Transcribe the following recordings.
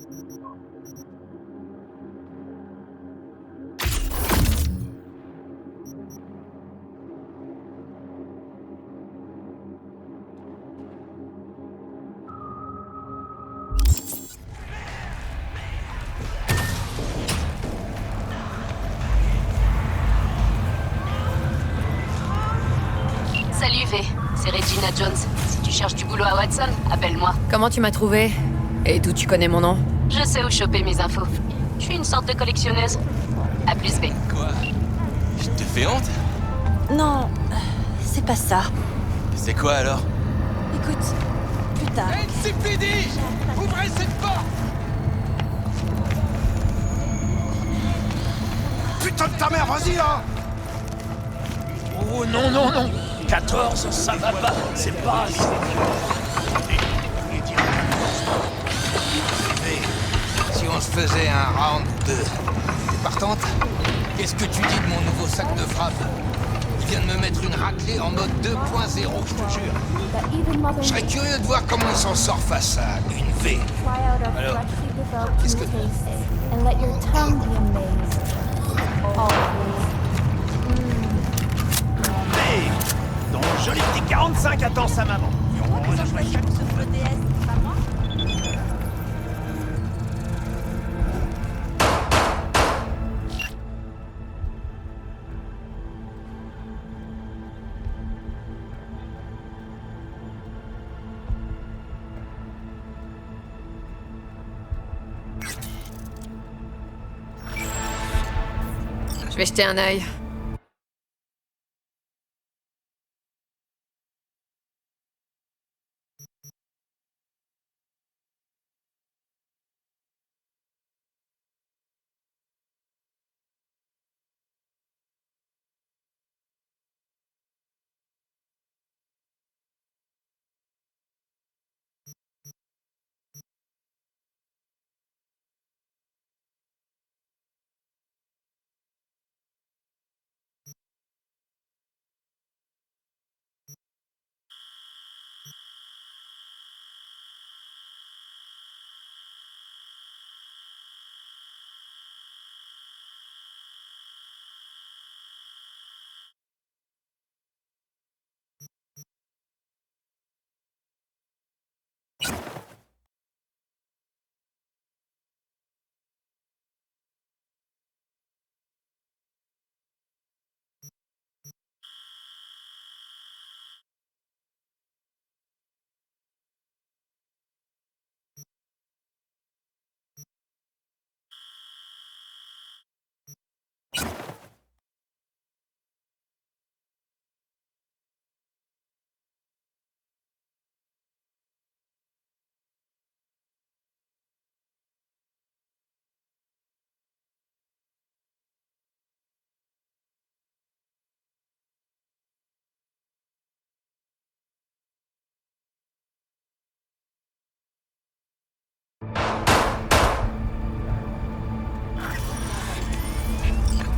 Salut V, c'est Regina Jones. Si tu cherches du boulot à Watson, appelle-moi. Comment tu m'as trouvé? Et d'où tu connais mon nom? Je sais où choper mes infos. Je suis une sorte de collectionneuse. A plus V. Quoi? Je te fais honte? Non, c'est pas ça. C'est quoi alors? Écoute, plus tard. NCPD! Ouvrez cette porte! Putain de ta mère, vas-y là! Oh non, non, non! 14, ça va pas, c'est pas assez. Mais si on se faisait un round 2, t'es partante? Qu'est-ce que tu dis de mon nouveau sac de frappe? Il vient de me mettre une raclée en mode 2.0, je te jure. Je serais curieux de voir comment il s'en sort face à une V. Alors, qu'est-ce que... Hey! Ton joli petit 45 attend sa maman. Je vais jeter un œil.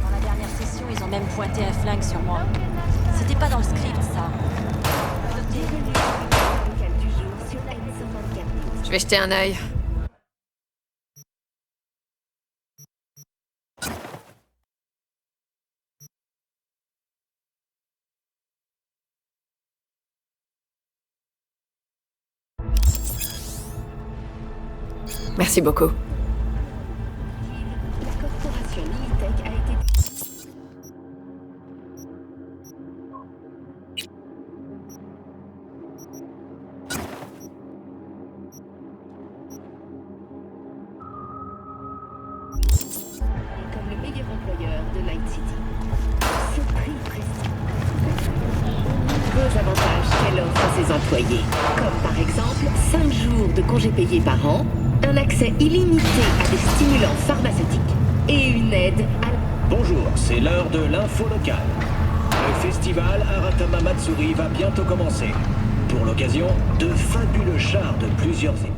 Dans la dernière session, ils ont même pointé un flingue sur moi. C'était pas dans le script, ça. Je vais jeter un œil. Merci beaucoup. La corporation Militech a été... comme le meilleur employeur de Night City. Ce prix précis. Nombreux avantages qu'elle offre à ses employés, comme par exemple 5 jours de congés payés par an, un accès illimité à des stimulants pharmaceutiques et une aide à... Bonjour, c'est l'heure de l'info locale. Le festival Aratama Matsuri va bientôt commencer. Pour l'occasion, de fabuleux chars de plusieurs équipes.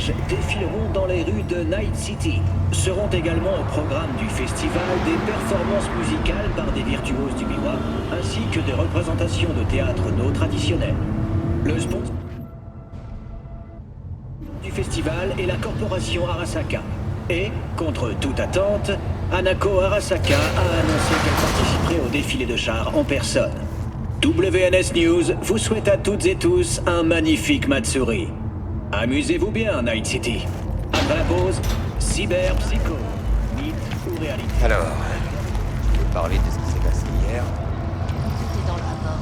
Village défileront dans les rues de Night City. Seront également au programme du festival des performances musicales par des virtuoses du biwa, ainsi que des représentations de théâtre no traditionnels. Le sponsor du festival est la corporation Arasaka. Et, contre toute attente, Hanako Arasaka a annoncé qu'elle participerait au défilé de chars en personne. WNS News vous souhaite à toutes et tous un magnifique Matsuri. Amusez-vous bien, Night City. Après la pause, cyber, psycho, mythe ou réalité. Alors, vous parlez de ce qui s'est passé hier. Tout est dans le rapport.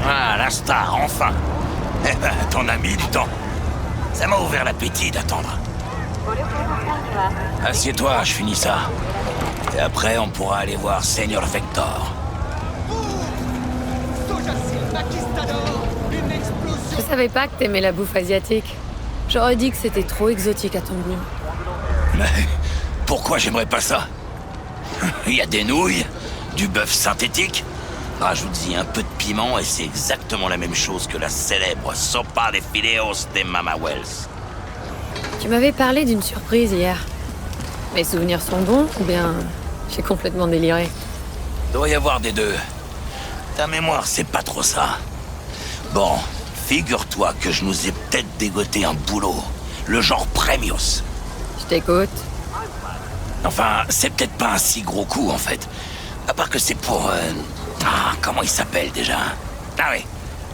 Ah, la star, enfin. Eh ben, t'en as mis du temps. Ça m'a ouvert l'appétit d'attendre. Assieds-toi, je finis ça. Et après, on pourra aller voir Senior Vector. Je savais pas que t'aimais la bouffe asiatique. J'aurais dit que c'était trop exotique à ton goût. Mais pourquoi j'aimerais pas ça? Il y a des nouilles, du bœuf synthétique. Rajoute-y un peu de piment et c'est exactement la même chose que la célèbre sopa de fideos de Mama Wells. Tu m'avais parlé d'une surprise hier. Mes souvenirs sont bons ou bien j'ai complètement déliré? Doit y avoir des deux. Ta mémoire, c'est pas trop ça. Bon, figure-toi que je nous ai peut-être dégoté un boulot. Le genre Premius. Je t'écoute. Enfin, c'est peut-être pas un si gros coup, en fait. À part que c'est pour... comment il s'appelle, déjà? Ah oui,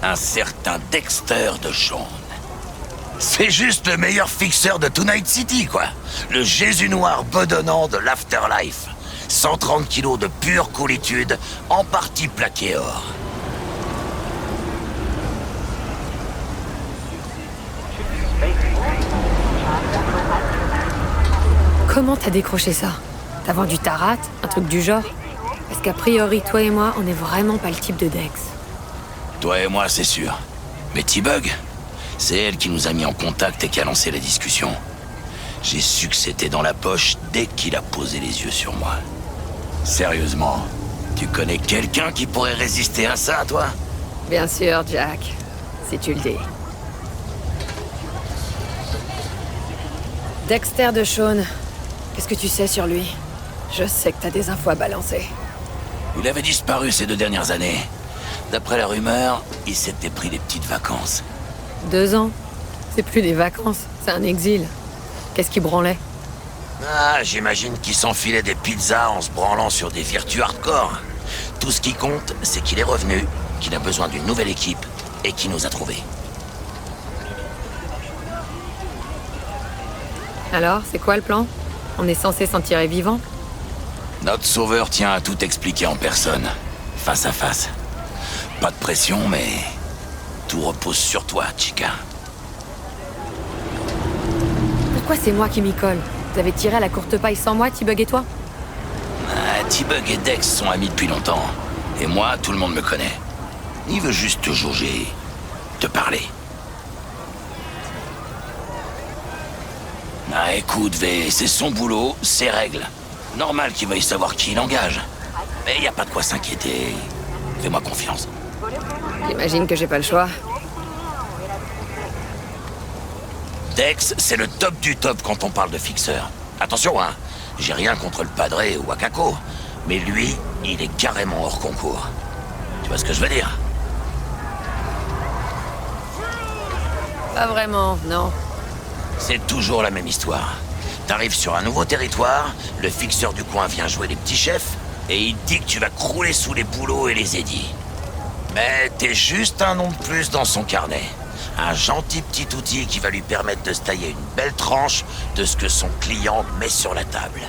un certain Dexter de Shawn. C'est juste le meilleur fixeur de Tonight City, quoi. Le Jésus noir bedonnant de l'Afterlife. 130 kilos de pure coolitude, en partie plaqué or. Comment t'as décroché ça? T'as vendu ta rate? Un truc du genre? Parce qu'a priori, toi et moi, on n'est vraiment pas le type de Dex. Toi et moi, c'est sûr. Mais T-Bug, c'est elle qui nous a mis en contact et qui a lancé la discussion. J'ai su que c'était dans la poche dès qu'il a posé les yeux sur moi. Sérieusement, tu connais quelqu'un qui pourrait résister à ça, toi? Bien sûr, Jack. Si tu le dis. Dexter de Shawn. Qu'est-ce que tu sais sur lui? Je sais que t'as des infos à balancer. Il avait disparu ces 2 dernières années. D'après la rumeur, il s'était pris des petites vacances. 2 ans? C'est plus des vacances, c'est un exil. Qu'est-ce qui branlait? Ah, j'imagine qu'il s'enfilait des pizzas en se branlant sur des virtus hardcore. Tout ce qui compte, c'est qu'il est revenu, qu'il a besoin d'une nouvelle équipe et qu'il nous a trouvés. Alors, c'est quoi le plan? On est censé s'en tirer vivant? Notre sauveur tient à tout expliquer en personne, face à face. Pas de pression, mais tout repose sur toi, Chica. Pourquoi c'est moi qui m'y colle? Vous avez tiré à la courte paille sans moi, T-Bug et toi? T-Bug et Dex sont amis depuis longtemps. Et moi, tout le monde me connaît. Il veut juste te jauger, te parler. Ah, écoute, V, c'est son boulot, ses règles. Normal qu'il veuille savoir qui il engage. Mais y a pas de quoi s'inquiéter. Fais-moi confiance. J'imagine que j'ai pas le choix. Dex, c'est le top du top quand on parle de fixeur. Attention, hein, j'ai rien contre le Padré ou Wakako, mais lui, il est carrément hors concours. Tu vois ce que je veux dire? Pas vraiment, non. C'est toujours la même histoire. T'arrives sur un nouveau territoire, le fixeur du coin vient jouer les petits chefs, et il te dit que tu vas crouler sous les boulots et les édits. Mais t'es juste un nom de plus dans son carnet. Un gentil petit outil qui va lui permettre de se tailler une belle tranche de ce que son client met sur la table.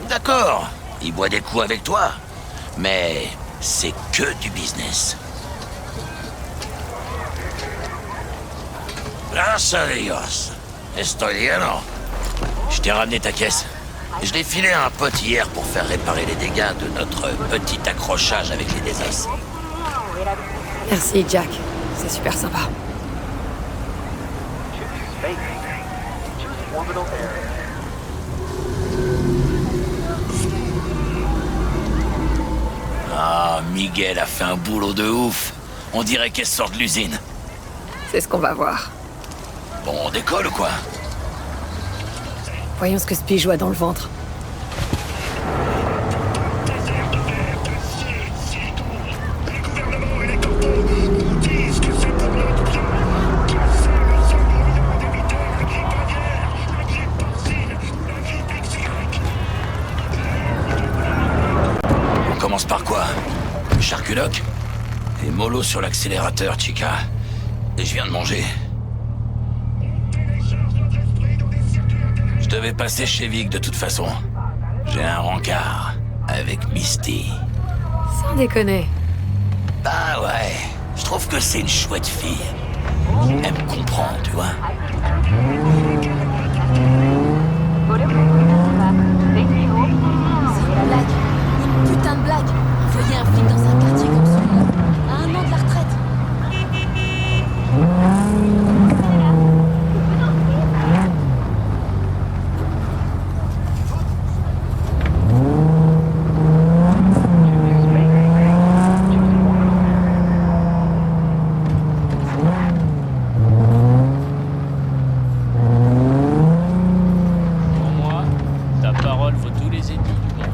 D'accord, il boit des coups avec toi, mais c'est que du business. Gracias a Dios. Estoy lleno. Je t'ai ramené ta caisse. Je l'ai filé à un pote hier pour faire réparer les dégâts de notre petit accrochage avec les désastres. Merci, Jack. C'est super sympa. Ah, Miguel a fait un boulot de ouf. On dirait qu'elle sort de l'usine. C'est ce qu'on va voir. Bon, on décolle ou quoi? Voyons ce que ce pigeon a dans le ventre. On commence par quoi? Charculoc? Et mollo sur l'accélérateur, chica. Et je viens de manger. Je devais passer chez Vic de toute façon. J'ai un rencard avec Misty. Sans déconner. Bah ouais, je trouve que c'est une chouette fille. Elle me comprend, tu vois. C'est une blague. Une putain de blague. Envoyer un flic dans un quartier comme celui-là, à 1 an de la retraite. Pour moi, ta parole vaut tous les ennemis du monde.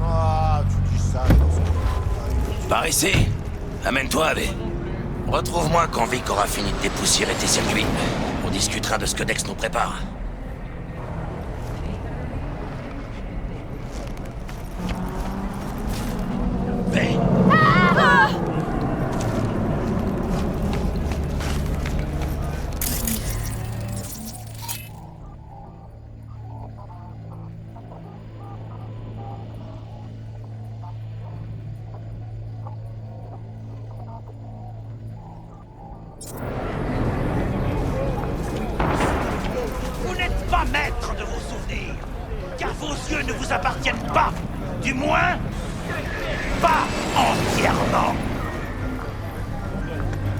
Ah, tu dis ça. Par ici. Amène-toi, Abé. Retrouve-moi quand Vic aura fini de dépoussiérer tes circuits. On discutera de ce que Dex nous prépare. Hey. Vous n'êtes pas maître de vos souvenirs, car vos yeux ne vous appartiennent pas. Du moins, pas entièrement.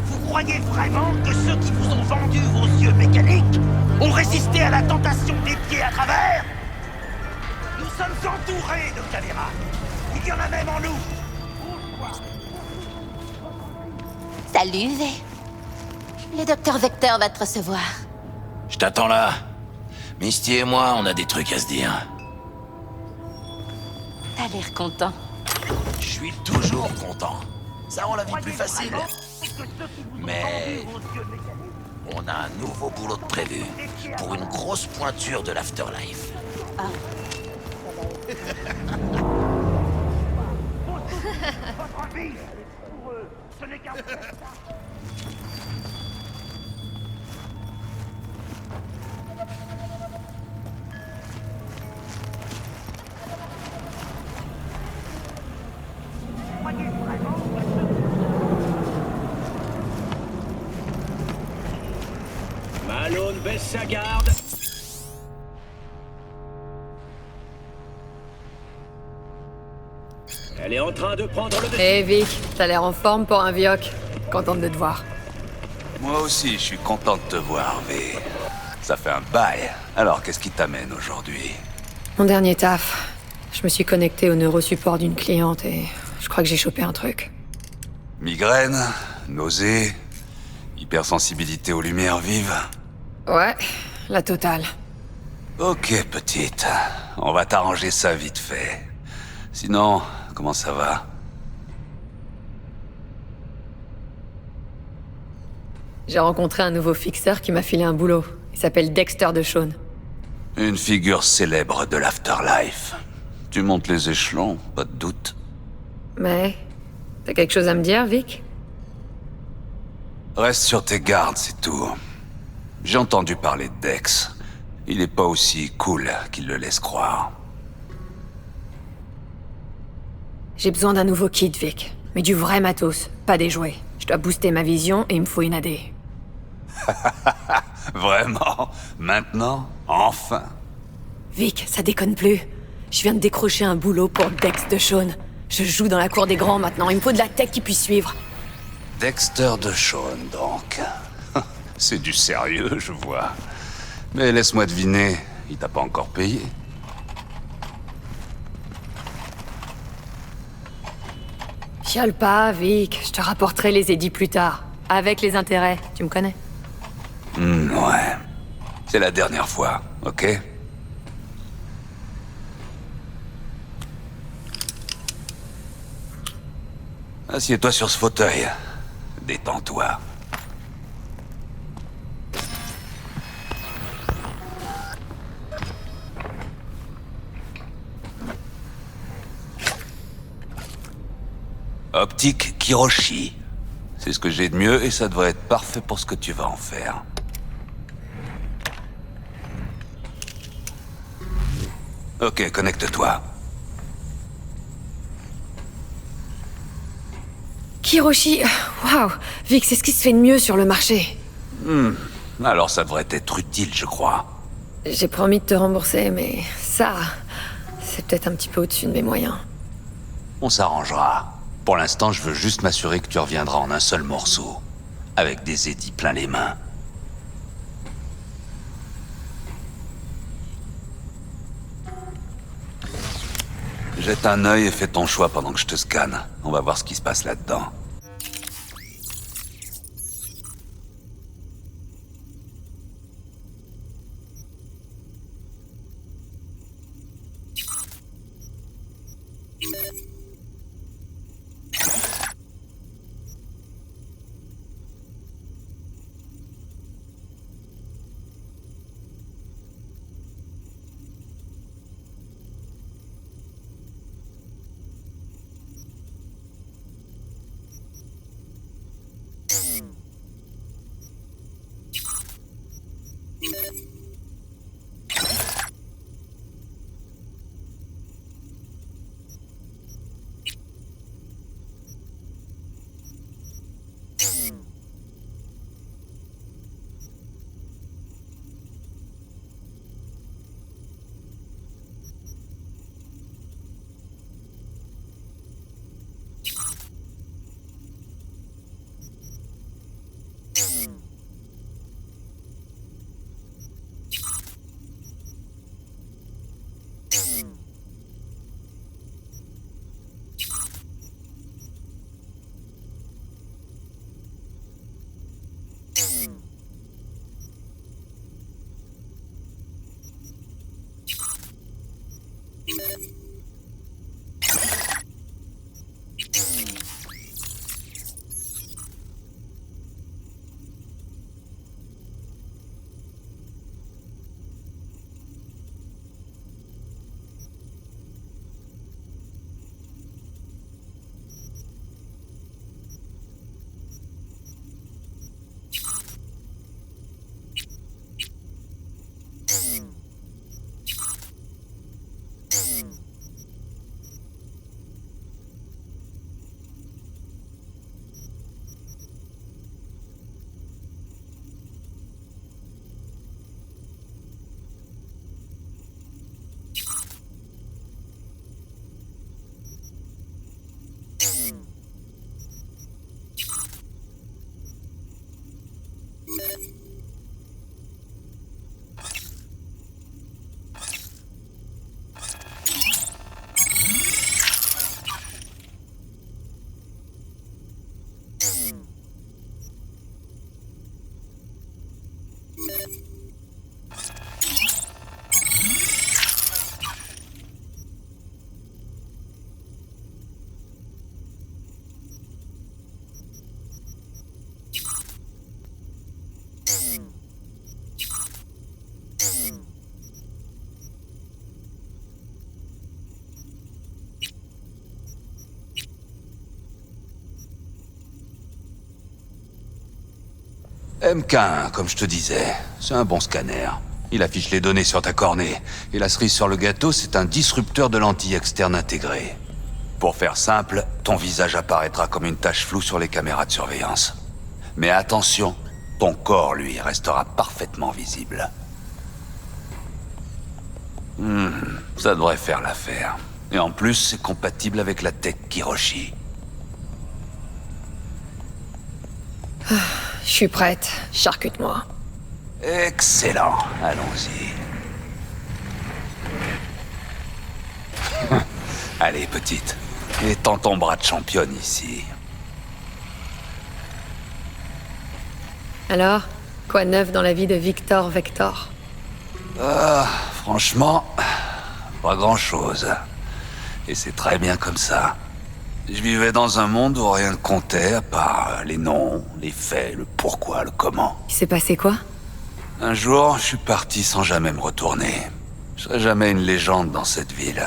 Vous croyez vraiment que ceux qui vous ont vendu vos yeux mécaniques ont résisté à la tentation des pieds à travers? Nous sommes entourés de caméras. Il y en a même en nous. Salut, V. Le docteur Vector va te recevoir. Je t'attends là. Misty et moi, on a des trucs à se dire. T'as l'air content. Je suis toujours content. Ça rend la vie plus facile. Mais on a un nouveau boulot de prévu pour une grosse pointure de l'Afterlife. Ah. Malone baisse sa garde. Elle est en train de prendre le... Hé Vic, t'as l'air en forme pour un vioc. Contente de te voir. Moi aussi, je suis content de te voir, V. Ça fait un bail. Alors, qu'est-ce qui t'amène aujourd'hui? Mon dernier taf. Je me suis connecté au neurosupport d'une cliente et je crois que j'ai chopé un truc. Migraine, nausée, hypersensibilité aux lumières vives. Ouais, la totale. Ok, petite. On va t'arranger ça vite fait. Sinon, comment ça va? J'ai rencontré un nouveau fixeur qui m'a filé un boulot. Il s'appelle Dexter DeShawn. Une figure célèbre de l'Afterlife. Tu montes les échelons, pas de doute. Mais... t'as quelque chose à me dire, Vic? Reste sur tes gardes, c'est tout. J'ai entendu parler de Dex. Il est pas aussi cool qu'il le laisse croire. J'ai besoin d'un nouveau kit, Vic. Mais du vrai matos, pas des jouets. Je dois booster ma vision et il me faut une AD. Vraiment? Maintenant? Enfin? Vic, ça déconne plus. Je viens de décrocher un boulot pour Dex de Shaun. Je joue dans la cour des grands maintenant, il me faut de la tech qui puisse suivre. Dexter de Shaun, donc. C'est du sérieux, je vois. Mais laisse-moi deviner, il t'a pas encore payé? Chiale pas, Vic. Je te rapporterai les édits plus tard. Avec les intérêts, tu me connais? Ouais. C'est la dernière fois, ok? Assieds-toi sur ce fauteuil. Détends-toi. Optique Kiroshi. C'est ce que j'ai de mieux et ça devrait être parfait pour ce que tu vas en faire. Ok, connecte-toi. Kiroshi, waouh, Vic, c'est ce qui se fait de mieux sur le marché. Alors ça devrait être utile, je crois. J'ai promis de te rembourser, mais ça, c'est peut-être un petit peu au-dessus de mes moyens. On s'arrangera. Pour l'instant, je veux juste m'assurer que tu reviendras en un seul morceau. Avec des édits plein les mains. Jette un œil et fais ton choix pendant que je te scanne. On va voir ce qui se passe là-dedans. MK1, comme je te disais, c'est un bon scanner. Il affiche les données sur ta cornée. Et la cerise sur le gâteau, c'est un disrupteur de lentille externe intégré. Pour faire simple, ton visage apparaîtra comme une tache floue sur les caméras de surveillance. Mais attention, ton corps, lui, restera parfaitement visible. Ça devrait faire l'affaire. Et en plus, c'est compatible avec la tech Kiroshi. Je suis prête. Charcute-moi. Excellent. Allons-y. Allez, petite. Étends ton bras de championne ici. Alors, quoi de neuf dans la vie de Victor Vector? Franchement, pas grand-chose. Et c'est très bien comme ça. Je vivais dans un monde où rien ne comptait, à part les noms, les faits, le pourquoi, le comment. Il s'est passé quoi? Un jour, je suis parti sans jamais me retourner. Je serai jamais une légende dans cette ville.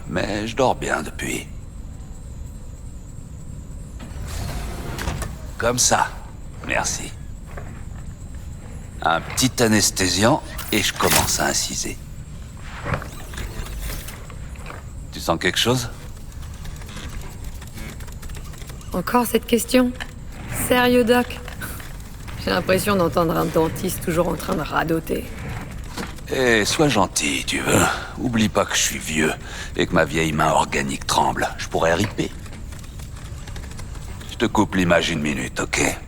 Mais je dors bien depuis. Comme ça. Merci. Un petit anesthésiant et je commence à inciser. Tu sens quelque chose? Encore cette question? Sérieux, Doc? J'ai l'impression d'entendre un dentiste toujours en train de radoter. Eh, sois gentil, tu veux. Oublie pas que je suis vieux et que ma vieille main organique tremble. Je pourrais riper. Je te coupe l'image une minute, ok?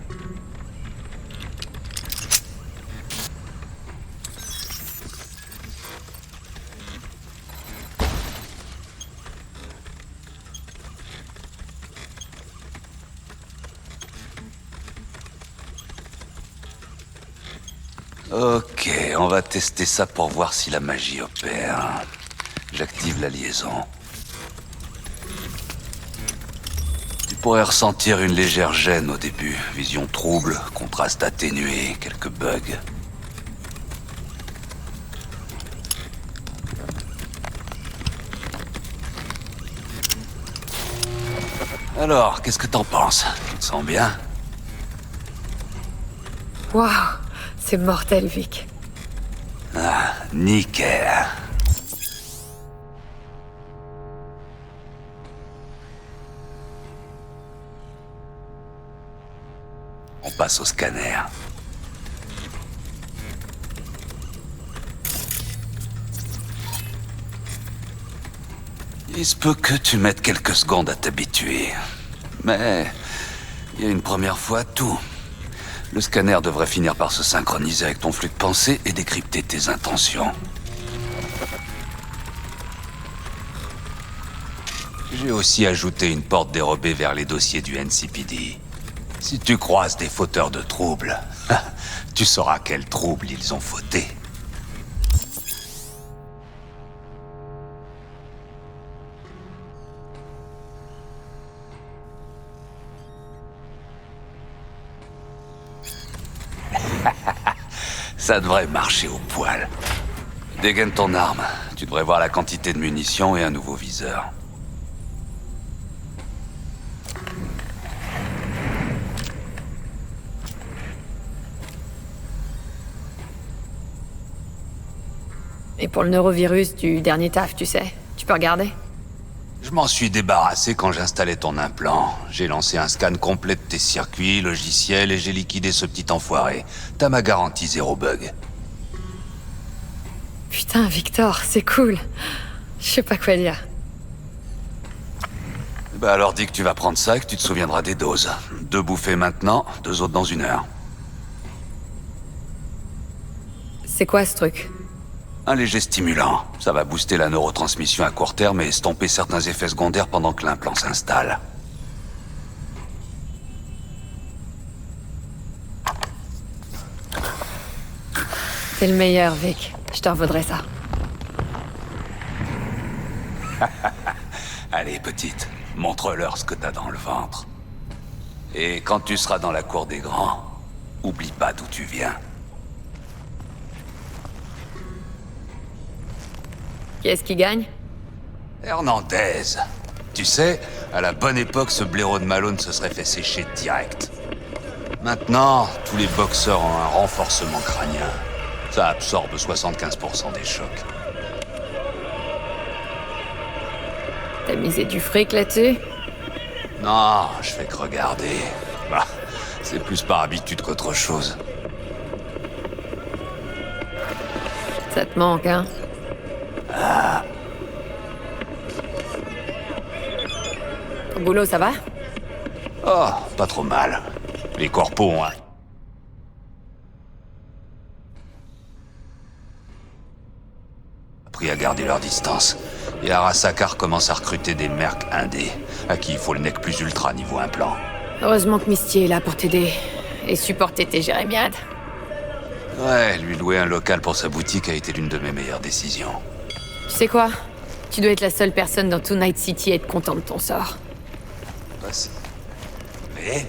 Ok, on va tester ça pour voir si la magie opère. J'active la liaison. Tu pourrais ressentir une légère gêne au début. Vision trouble, contraste atténué, quelques bugs. Alors, qu'est-ce que t'en penses? Tu te sens bien? Waouh! C'est mortel, Vic. Ah, nickel. On passe au scanner. Il se peut que tu mettes quelques secondes à t'habituer. Mais il y a une première fois à tout. Le scanner devrait finir par se synchroniser avec ton flux de pensée et décrypter tes intentions. J'ai aussi ajouté une porte dérobée vers les dossiers du NCPD. Si tu croises des fauteurs de troubles, tu sauras quels troubles ils ont fauté. Ça devrait marcher au poil. Dégaine ton arme. Tu devrais voir la quantité de munitions et un nouveau viseur. Et pour le neurovirus du dernier taf, tu sais, tu peux regarder? Je m'en suis débarrassé quand j'installais ton implant. J'ai lancé un scan complet de tes circuits, logiciels et j'ai liquidé ce petit enfoiré. T'as ma garantie 0 bug. Putain, Victor, c'est cool. Je sais pas quoi dire. Bah alors dis que tu vas prendre ça et que tu te souviendras des doses. 2 bouffées maintenant, 2 autres dans 1 heure. C'est quoi ce truc? Un léger stimulant. Ça va booster la neurotransmission à court terme et estomper certains effets secondaires pendant que l'implant s'installe. T'es le meilleur, Vic. Je t'en voudrais ça. Allez, petite, montre-leur ce que t'as dans le ventre. Et quand tu seras dans la cour des grands, oublie pas d'où tu viens. Qui est-ce qui gagne? Hernandez. Tu sais, à la bonne époque, ce blaireau de Malone se serait fait sécher direct. Maintenant, tous les boxeurs ont un renforcement crânien. Ça absorbe 75% des chocs. T'as misé du fric là-dessus? Non, je fais que regarder. Bah, c'est plus par habitude qu'autre chose. Ça te manque, hein? Ah. Ton boulot, ça va? Oh, pas trop mal. Les corpos ont appris à garder leur distance. Et Arasaka commence à recruter des mercs indés, à qui il faut le nec plus ultra niveau implant. Heureusement que Misty est là pour t'aider et supporter tes jérémiades. Ouais, lui louer un local pour sa boutique a été l'une de mes meilleures décisions. Tu sais quoi? Tu dois être la seule personne dans tout Night City à être content de ton sort. Mais...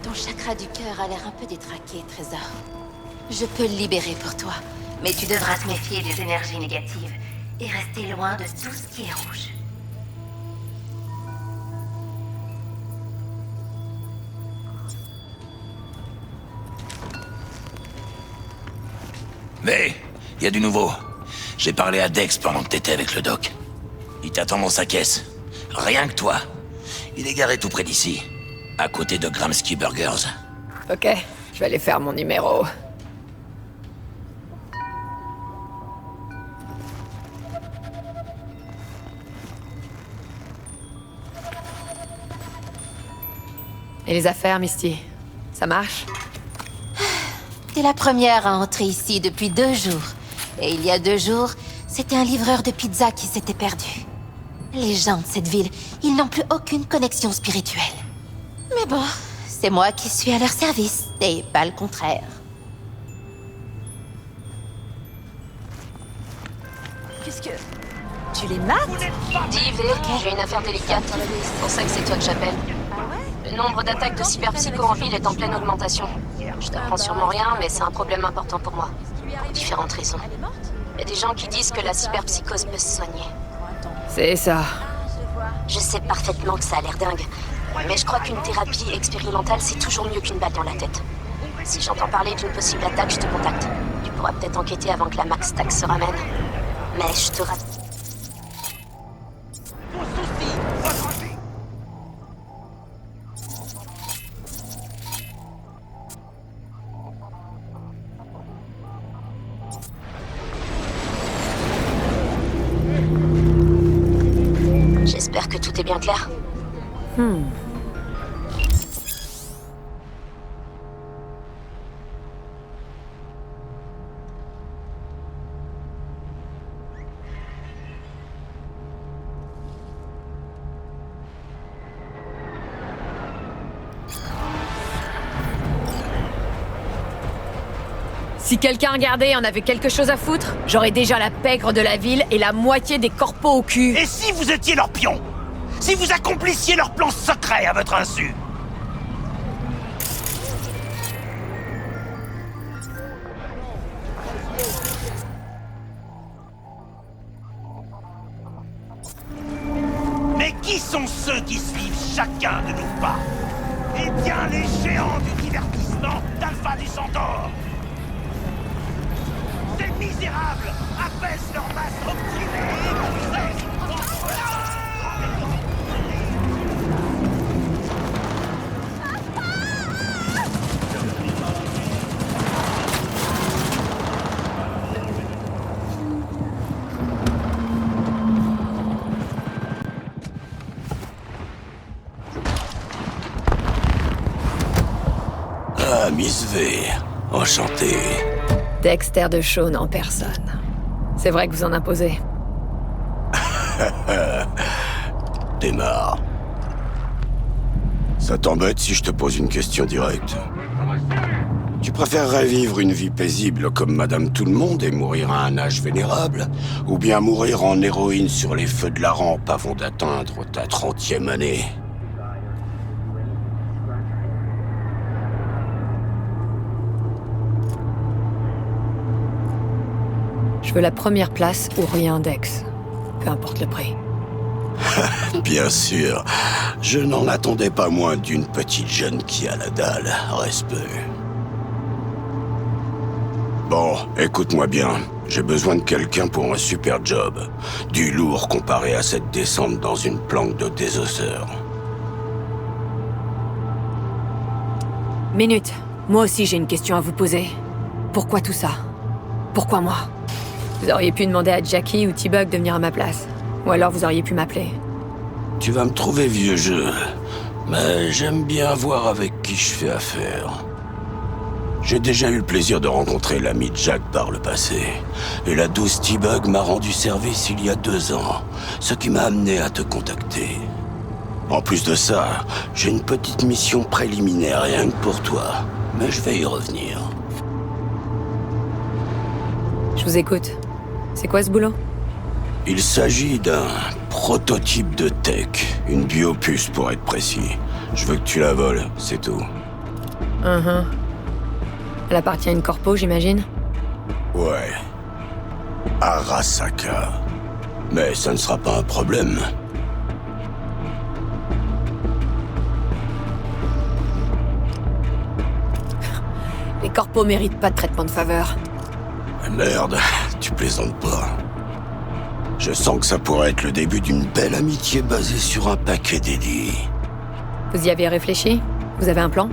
Ton chakra du cœur a l'air un peu détraqué, Trésor. Je peux le libérer pour toi, mais tu devras te méfier des énergies négatives et rester loin de tout ce qui est rouge. Mais, il y a du nouveau. J'ai parlé à Dex pendant que t'étais avec le doc. Il t'attend dans sa caisse. Rien que toi. Il est garé tout près d'ici. À côté de Gramsci Burgers. Ok, je vais aller faire mon numéro. Et les affaires, Misty? Ça marche? T'es la première à entrer ici depuis 2 jours. Et il y a 2 jours, c'était un livreur de pizza qui s'était perdu. Les gens de cette ville, ils n'ont plus aucune connexion spirituelle. Mais bon, c'est moi qui suis à leur service, et pas le contraire. Qu'est-ce que... Tu les mates? Dis, V, j'ai une affaire délicate. C'est pour ça que c'est toi que j'appelle. Le nombre d'attaques de cyberpsycho en ville est en pleine augmentation. Je t'apprends sûrement rien, mais c'est un problème important pour moi. Pour différentes raisons. Il y a des gens qui disent que la cyberpsychose peut se soigner. C'est ça. Je sais parfaitement que ça a l'air dingue, mais je crois qu'une thérapie expérimentale, c'est toujours mieux qu'une balle dans la tête. Si j'entends parler d'une possible attaque, je te contacte. Tu pourras peut-être enquêter avant que la Max Tax se ramène. Mais je te rassure. J'espère que tout est bien clair. Si quelqu'un regardait en avait quelque chose à foutre, j'aurais déjà la pègre de la ville et la moitié des corpos au cul. Et si vous étiez leurs pions? Si vous accomplissiez leurs plans secrets à votre insu? Mais qui sont ceux qui suivent chacun de nos pas? Eh bien, les géants du divertissement d'Alpha du Centaure! Ces misérables apaisent leur masse opprimée et épuisée. Miss V. Enchanté. Dexter de Shawn en personne. C'est vrai que vous en imposez. Démarre. Ça t'embête si je te pose une question directe? Tu préférerais vivre une vie paisible comme Madame Tout-le-Monde et mourir à un âge vénérable? Ou bien mourir en héroïne sur les feux de la rampe avant d'atteindre ta 30e année? Je veux la première place ou rien, Dex. Peu importe le prix. Bien sûr. Je n'en attendais pas moins d'une petite jeune qui a la dalle. Respect. Bon, écoute-moi bien. J'ai besoin de quelqu'un pour un super job. Du lourd comparé à cette descente dans une planque de désosseur. Minute. Moi aussi j'ai une question à vous poser. Pourquoi tout ça? Pourquoi moi? Vous auriez pu demander à Jackie ou T-Bug de venir à ma place. Ou alors vous auriez pu m'appeler. Tu vas me trouver vieux jeu, mais j'aime bien voir avec qui je fais affaire. J'ai déjà eu le plaisir de rencontrer l'ami Jack par le passé, et la douce T-Bug m'a rendu service il y a 2 ans, ce qui m'a amené à te contacter. En plus de ça, j'ai une petite mission préliminaire rien que pour toi, mais je vais y revenir. Je vous écoute. C'est quoi ce boulot? Il s'agit d'un prototype de tech, une biopuce pour être précis. Je veux que tu la voles, c'est tout. Elle appartient à une corpo, j'imagine? Ouais. Arasaka. Mais ça ne sera pas un problème. Les corpos méritent pas de traitement de faveur. Merde, tu plaisantes pas. Je sens que ça pourrait être le début d'une belle amitié basée sur un paquet d'édits. Vous y avez réfléchi? Vous avez un plan?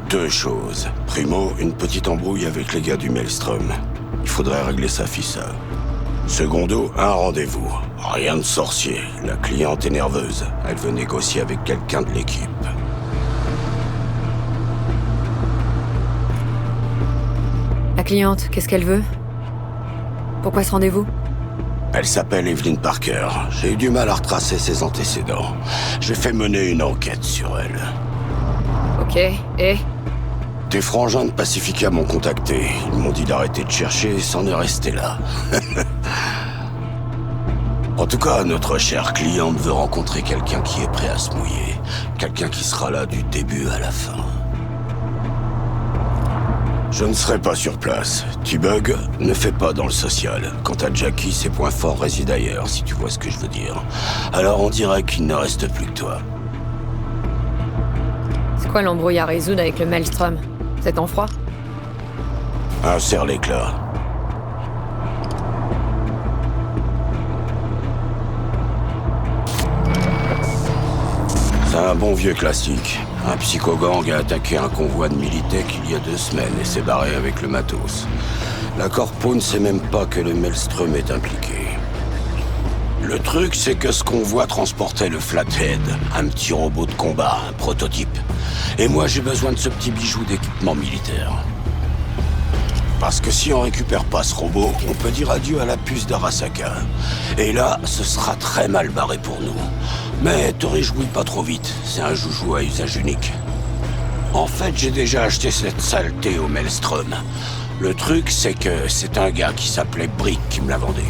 2 choses. Primo, une petite embrouille avec les gars du Maelstrom. Il faudrait régler ça, fissa. Secondo, un rendez-vous. Rien de sorcier. La cliente est nerveuse. Elle veut négocier avec quelqu'un de l'équipe. La cliente, qu'est-ce qu'elle veut? Pourquoi ce rendez-vous? Elle s'appelle Evelyn Parker. J'ai eu du mal à retracer ses antécédents. J'ai fait mener une enquête sur elle. Ok, et? Tes frangins de Pacifica m'ont contacté. Ils m'ont dit d'arrêter de chercher et s'en est resté là. En tout cas, notre chère cliente veut rencontrer quelqu'un qui est prêt à se mouiller. Quelqu'un qui sera là du début à la fin. Je ne serai pas sur place. T-Bug ne fait pas dans le social. Quant à Jackie, ses points forts résident ailleurs, si tu vois ce que je veux dire. Alors on dirait qu'il ne reste plus que toi. C'est quoi l'embrouille à résoudre avec le Maelstrom? Vous êtes en froid? Un serre-l'éclat. C'est un bon vieux classique. Un psychogang a attaqué un convoi de Militech il y a 2 semaines et s'est barré avec le matos. La corpo ne sait même pas que le Maelstrom est impliqué. Le truc, c'est que ce convoi transportait le Flathead, un petit robot de combat, un prototype. Et moi, j'ai besoin de ce petit bijou d'équipement militaire. Parce que si on récupère pas ce robot, on peut dire adieu à la puce d'Arasaka. Et là, ce sera très mal barré pour nous. Mais te réjouis pas trop vite, c'est un joujou à usage unique. En fait, j'ai déjà acheté cette saleté au Maelstrom. Le truc, c'est que c'est un gars qui s'appelait Brick qui me l'a vendu.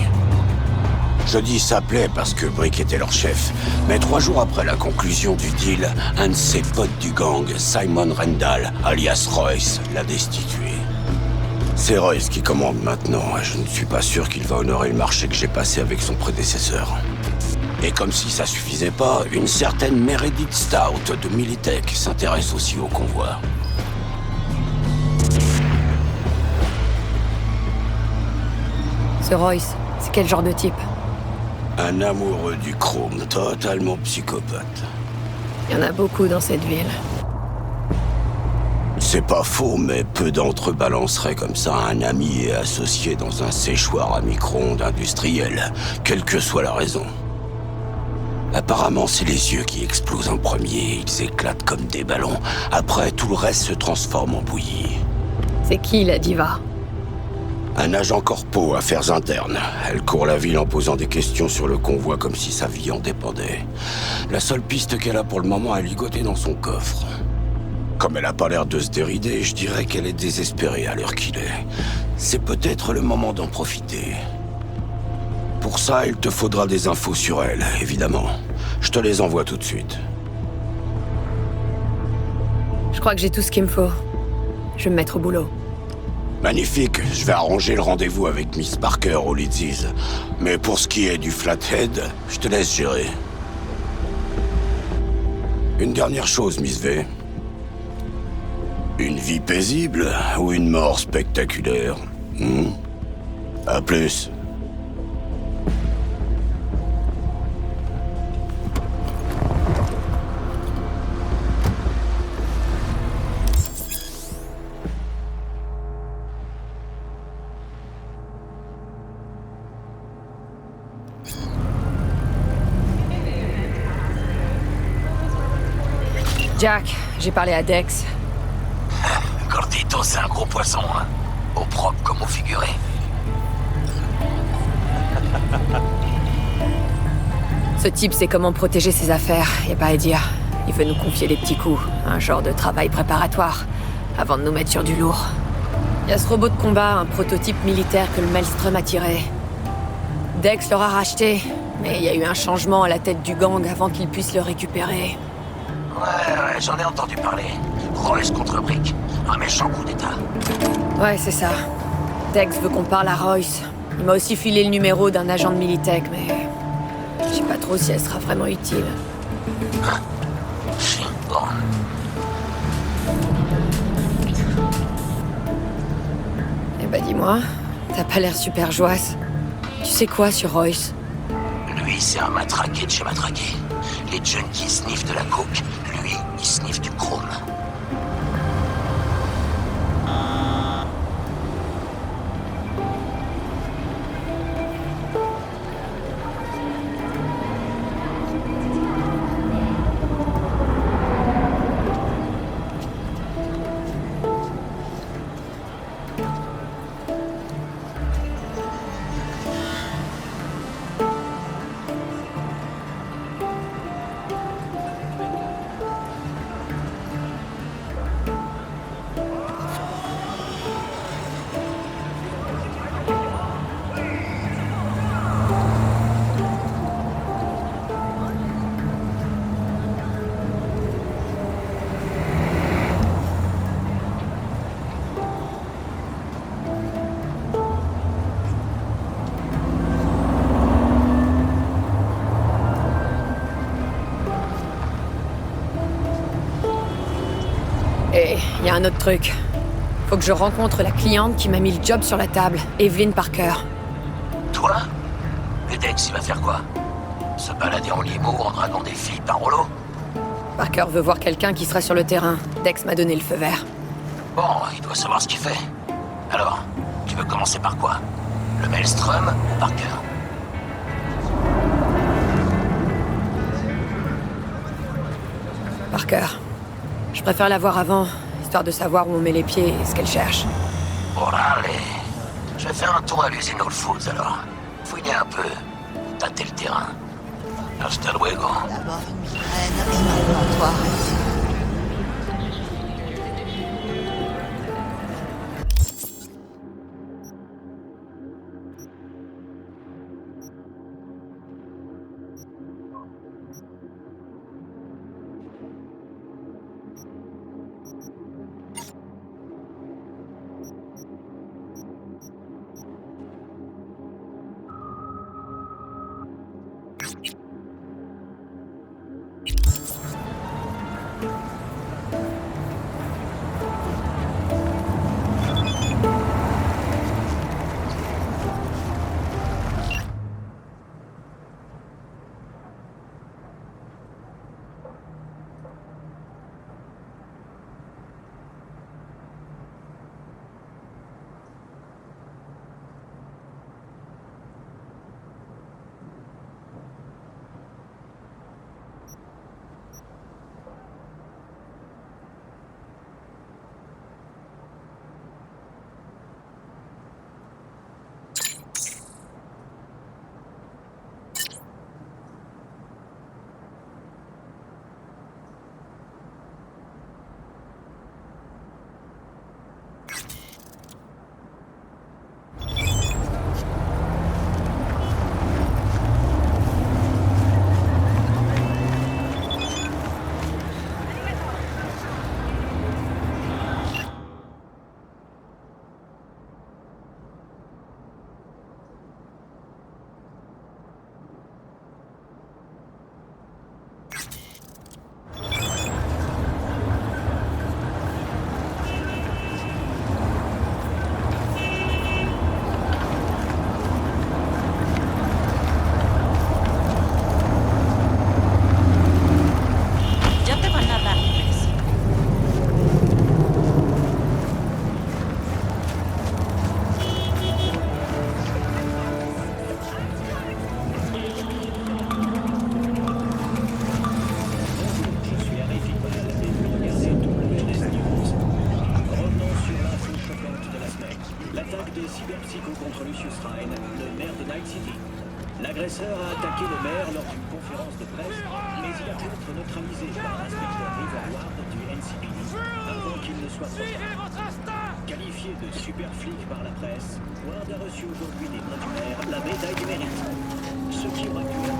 Je dis s'appelait parce que Brick était leur chef. Mais 3 jours après la conclusion du deal, un de ses potes du gang, Simon Rendall, alias Royce, l'a destitué. C'est Royce qui commande maintenant, et je ne suis pas sûr qu'il va honorer le marché que j'ai passé avec son prédécesseur. Et comme si ça suffisait pas, une certaine Meredith Stout de Militech s'intéresse aussi au convoi. Ce Royce, c'est quel genre de type? Un amoureux du chrome, totalement psychopathe. Il y en a beaucoup dans cette ville. C'est pas faux, mais peu d'entre eux balanceraient comme ça un ami et associé dans un séchoir à micro-ondes industriel, quelle que soit la raison. Apparemment, c'est les yeux qui explosent en premier. Ils éclatent comme des ballons. Après, tout le reste se transforme en bouillie. C'est qui, la diva? Un agent corpo, affaires internes. Elle court la ville en posant des questions sur le convoi comme si sa vie en dépendait. La seule piste qu'elle a pour le moment est ligotée dans son coffre. Comme elle a pas l'air de se dérider, je dirais qu'elle est désespérée à l'heure qu'il est. C'est peut-être le moment d'en profiter. Pour ça, il te faudra des infos sur elle, évidemment. Je te les envoie tout de suite. Je crois que j'ai tout ce qu'il me faut. Je vais me mettre au boulot. Magnifique, je vais arranger le rendez-vous avec Miss Parker au Leeds. Mais pour ce qui est du Flathead, je te laisse gérer. Une dernière chose, Miss V. Une vie paisible ou une mort spectaculaire? À plus. Jack, j'ai parlé à Dex. Gordito, c'est un gros poisson, hein. Au propre comme au figuré. Ce type sait comment protéger ses affaires, y a pas à dire. Il veut nous confier des petits coups, un genre de travail préparatoire, avant de nous mettre sur du lourd. Y a ce robot de combat, un prototype militaire que le Maelstrom a tiré. Dex l'aura racheté, mais il y a eu un changement à la tête du gang avant qu'il puisse le récupérer. Ouais, j'en ai entendu parler. Royce contre Brick. Un méchant coup d'état. Ouais, c'est ça. Dex veut qu'on parle à Royce. Il m'a aussi filé le numéro d'un agent de Militech, mais... je sais pas trop si elle sera vraiment utile. Bon. Eh ben dis-moi, t'as pas l'air super joasse. Tu sais quoi sur Royce? Lui, c'est un matraqué de chez matraqué. Les junkies sniffent de la coke. Lui, il sniffe du chrome. Et y a un autre truc. Faut que je rencontre la cliente qui m'a mis le job sur la table, Evelyn Parker. Toi? Et Dex, il va faire quoi? Se balader en limo en draguant des filles par rouleau? Parker veut voir quelqu'un qui sera sur le terrain. Dex m'a donné le feu vert. Bon, il doit savoir ce qu'il fait. Alors, tu veux commencer par quoi? Le Maelstrom ou Parker? Parker. Je préfère la voir avant, histoire de savoir où on met les pieds et ce qu'elle cherche. Bon, allez. Je vais faire un tour à l'usine Whole Foods, alors. Fouiller un peu. Tâter le terrain. Hasta luego. D'abord une migraine et maintenant toi. qualifié de super flic par la presse, Ward a reçu aujourd'hui des mains du maire la médaille du mérite. Ce qui aurait pu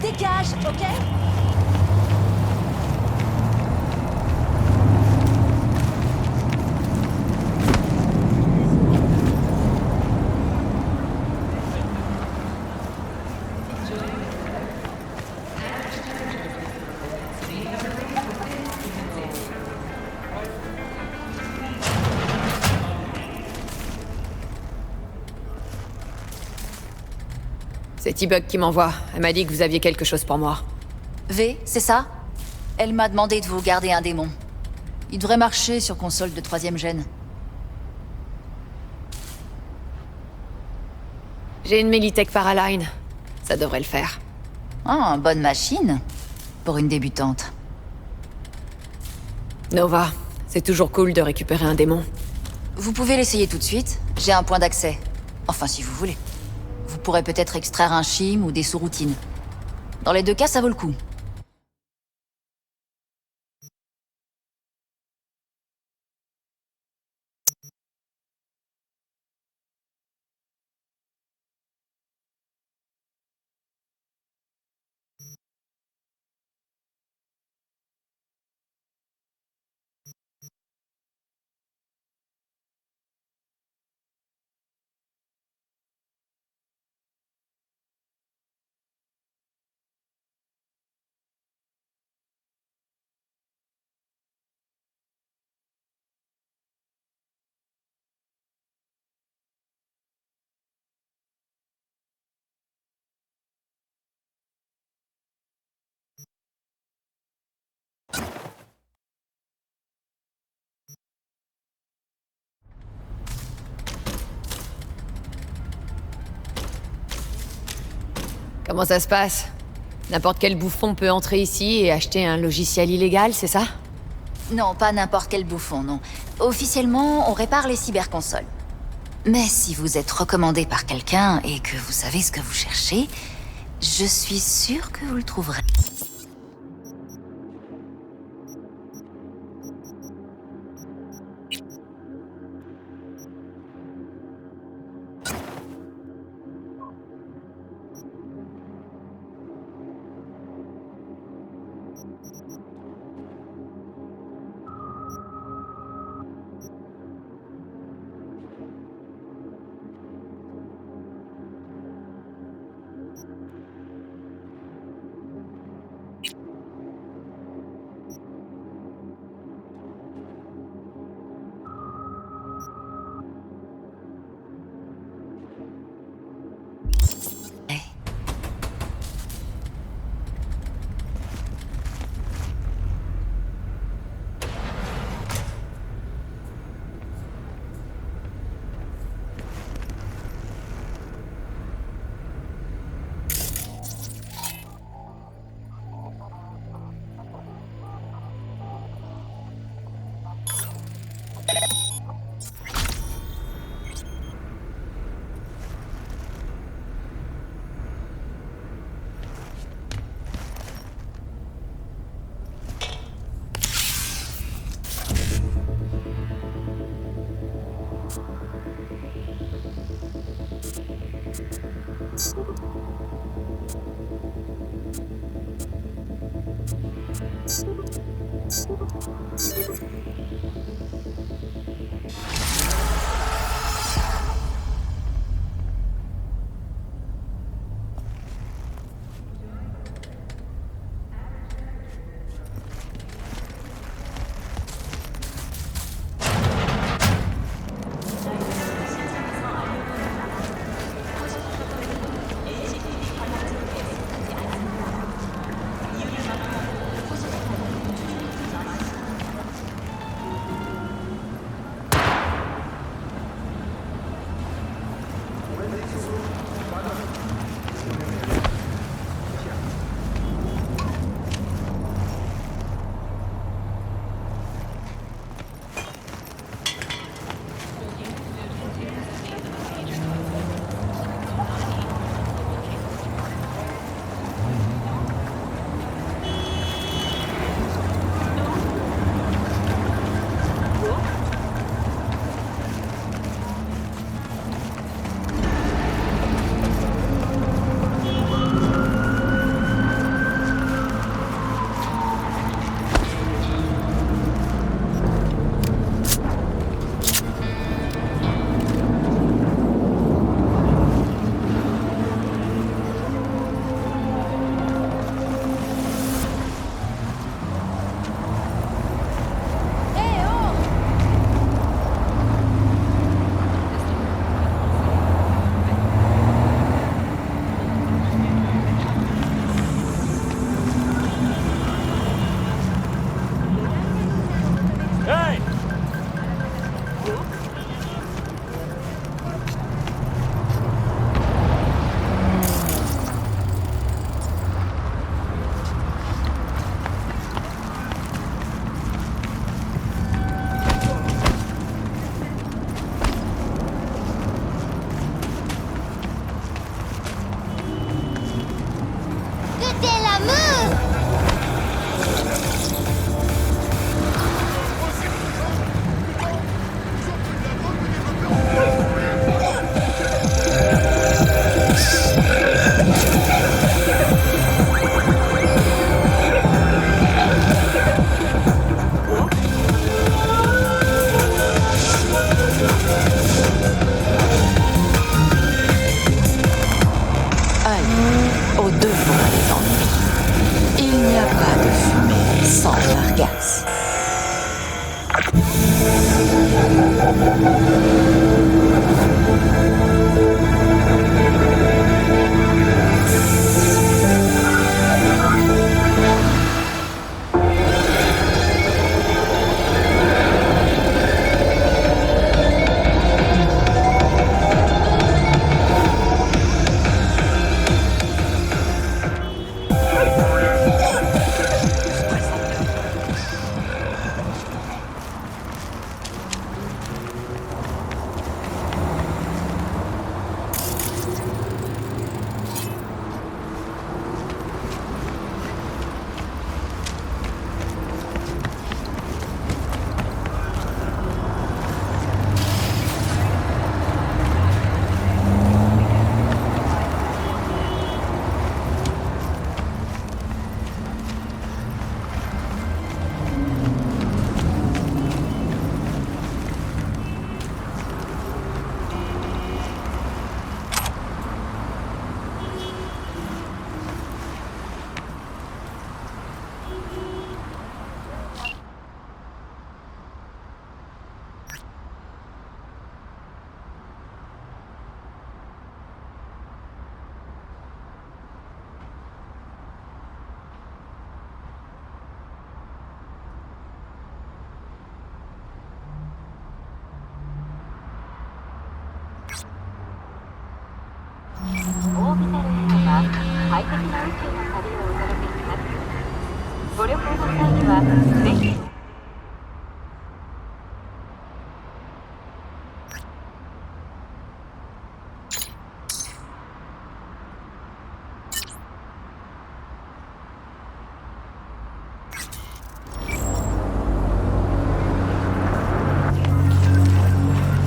Dégage, ok? C'est T-Bug qui m'envoie. Elle m'a dit que vous aviez quelque chose pour moi. V, c'est ça? Elle m'a demandé de vous garder un démon. Il devrait marcher sur console de 3ème gène. J'ai une Melitech Paraline. Ça devrait le faire. Ah, bonne machine. Pour une débutante. Nova, c'est toujours cool de récupérer un démon. Vous pouvez l'essayer tout de suite. J'ai un point d'accès. Enfin, si vous voulez. Vous pourrez peut-être extraire un chim ou des sous-routines. Dans les deux cas, ça vaut le coup. Comment ça se passe? N'importe quel bouffon peut entrer ici et acheter un logiciel illégal, c'est ça? Non, pas n'importe quel bouffon, non. Officiellement, on répare les cyberconsoles. Mais si vous êtes recommandé par quelqu'un et que vous savez ce que vous cherchez, je suis sûre que vous le trouverez.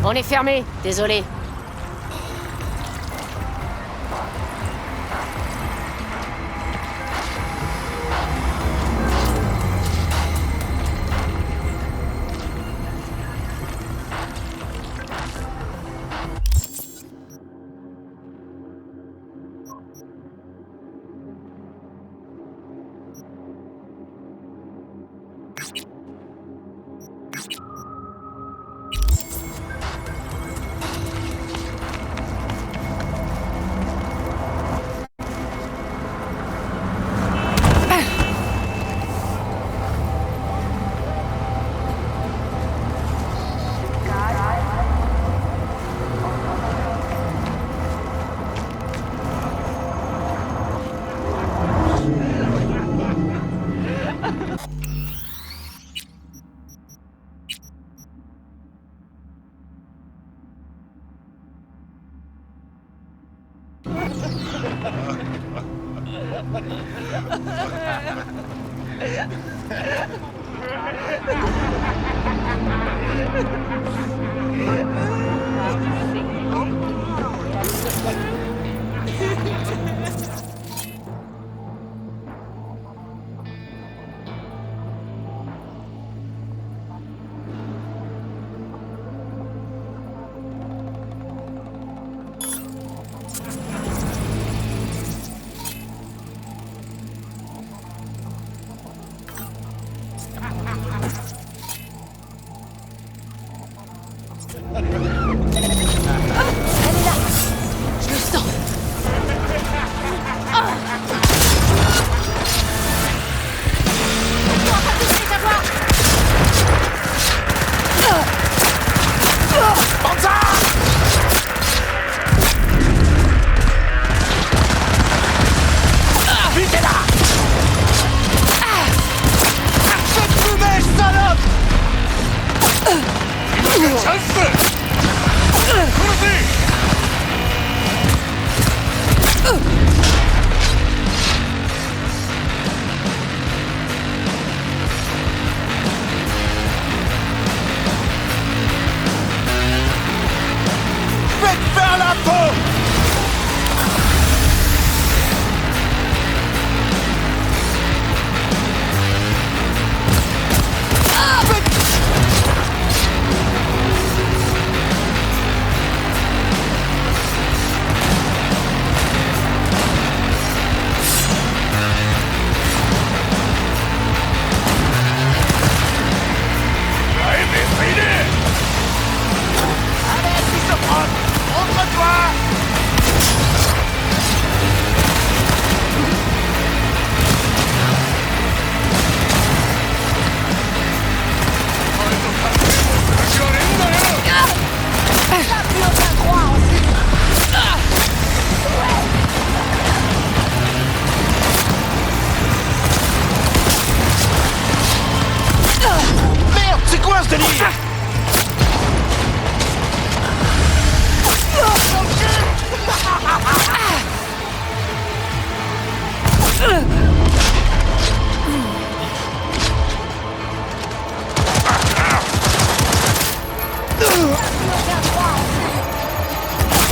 On est fermé, désolé.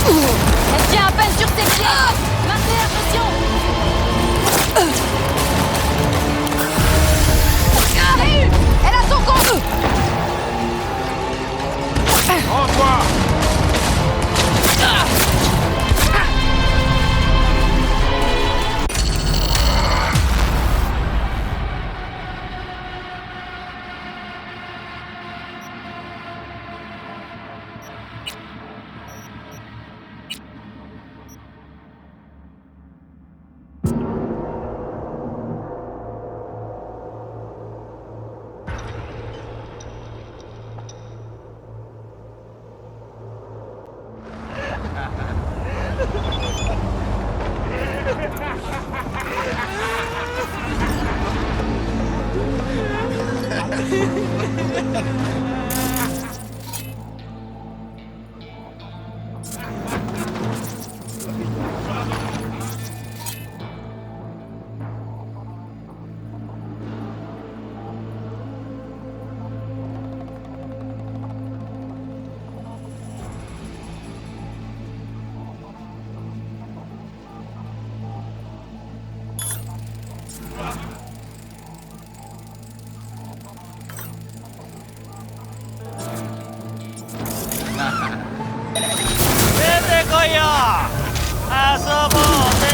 Elle tient à peine sur ses pieds. Maintenez la pression. Arrive. Elle a son compte. Rends-toi. 出てこいよ遊ぼうぜ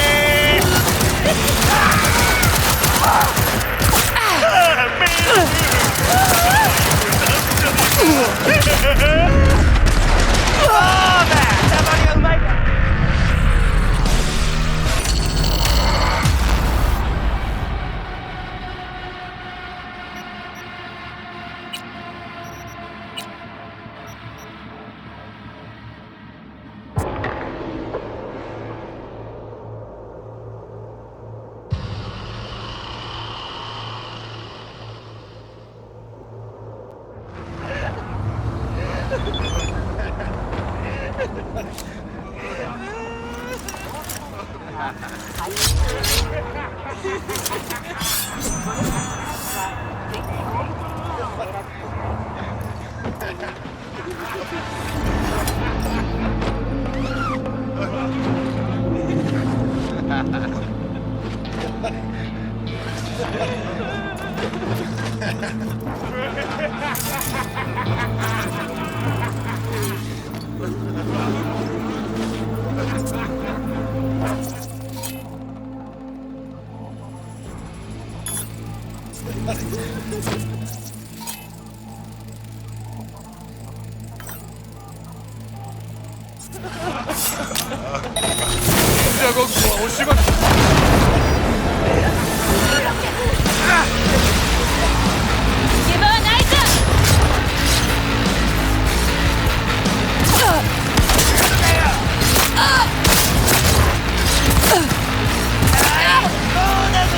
じゃあごっこはおしまい。逃げ場はないぞ。そうだぜ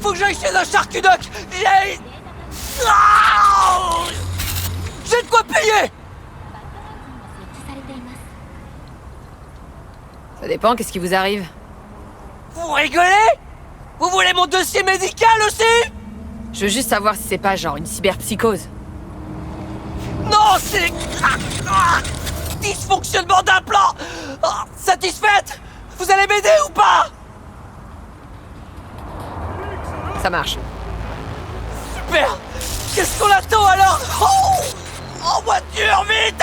faut que j'aille chez un charcudoc. J'ai... Ah, j'ai de quoi payer. Ça dépend, qu'est-ce qui vous arrive? Vous rigolez? Vous voulez mon dossier médical aussi? Je veux juste savoir si c'est pas genre une cyberpsychose. Non, c'est... dysfonctionnement d'implant. Satisfaite? Vous allez m'aider ou pas? Ça marche. Super. Qu'est-ce qu'on attend alors? Oh, en voiture, vite!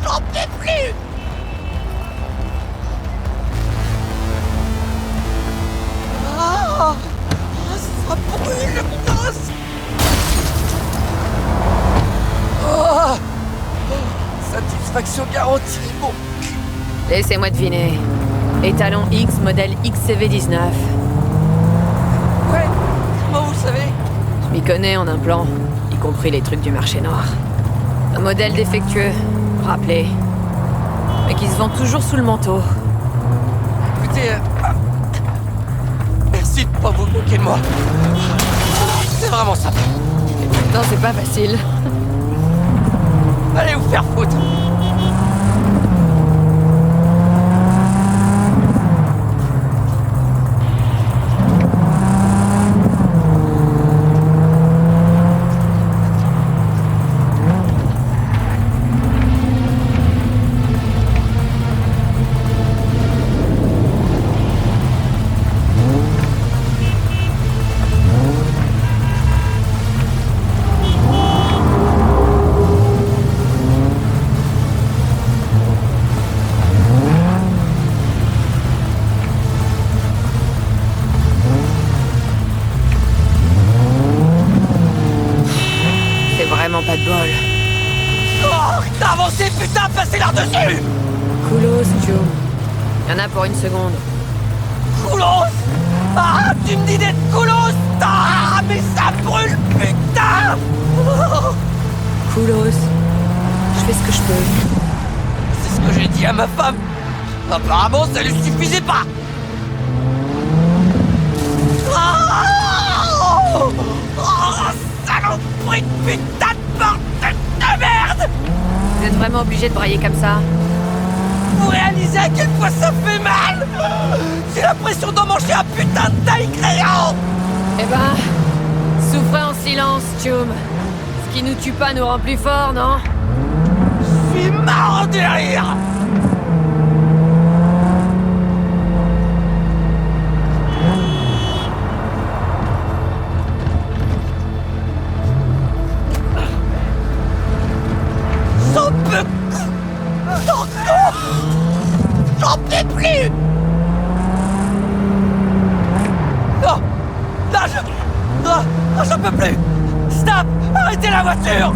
J'en peux plus! Ah, ça brûle! Oh, satisfaction garantie, bon. Laissez-moi deviner. Étalon X modèle XCV19. Ouais, comment vous le savez? Je m'y connais en implant, y compris les trucs du marché noir. Un modèle défectueux, rappelé, mais qui se vend toujours sous le manteau. Écoutez, merci de pas vous moquer de moi. C'est vraiment sympa. Et pourtant, c'est pas facile. Allez vous faire foutre. Pas de bol. Oh, t'as avancé, putain, passez là-dessus! Koulos, Joe. Y'en a pour une seconde. Koulos! Ah, tu me dis d'être Koulos! Ah, mais ça brûle, putain! Koulos, je fais ce que je peux. C'est ce que j'ai dit à ma femme. Apparemment, ça lui suffisait pas. Oh, saloperie de putain de bordel de merde! Vous êtes vraiment obligé de brailler comme ça? Vous réalisez à quel point ça fait mal? J'ai l'impression d'en manger un putain de taille crayon! Eh ben, souffrez en silence, Chum. Ce qui nous tue pas nous rend plus forts, non? Je suis mort de rire! J'en peux plus! Non! Là, j'en peux plus! Stop! Arrêtez la voiture!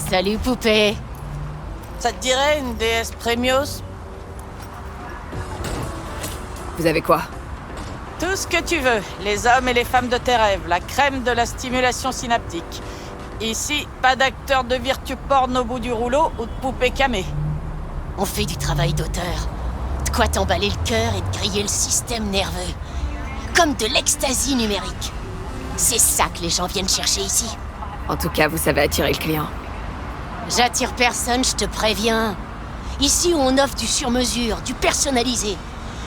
Salut, poupée. Ça te dirait une DS Premios? Vous avez quoi? Tout ce que tu veux. Les hommes et les femmes de tes rêves. La crème de la stimulation synaptique. Ici, pas d'acteur de virtu porn au bout du rouleau ou de poupée camée. On fait du travail d'auteur. De quoi t'emballer le cœur et de griller le système nerveux. Comme de l'ecstasy numérique. C'est ça que les gens viennent chercher ici. En tout cas, vous savez attirer le client. J'attire personne, je te préviens. Ici où on offre du sur-mesure, du personnalisé.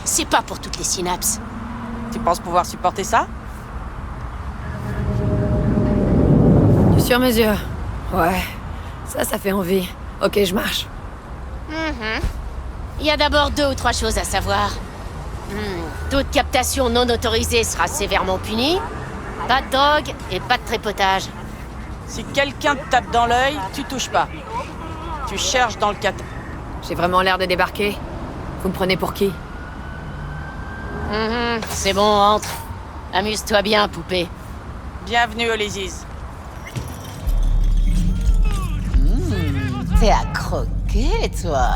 C'est pas pour toutes les synapses. Tu penses pouvoir supporter ça? Du sur-mesure. Ouais, ça fait envie. Ok, je marche. Il y a d'abord 2 ou 3 choses à savoir. Toute captation non autorisée sera sévèrement punie. Pas de drogue et pas de trépotage. Si quelqu'un te tape dans l'œil, tu touches pas. Tu cherches dans le caton. J'ai vraiment l'air de débarquer. Vous me prenez pour qui? C'est bon, entre. Amuse-toi bien, poupée. Bienvenue, Ulysses. T'es à croquer, toi.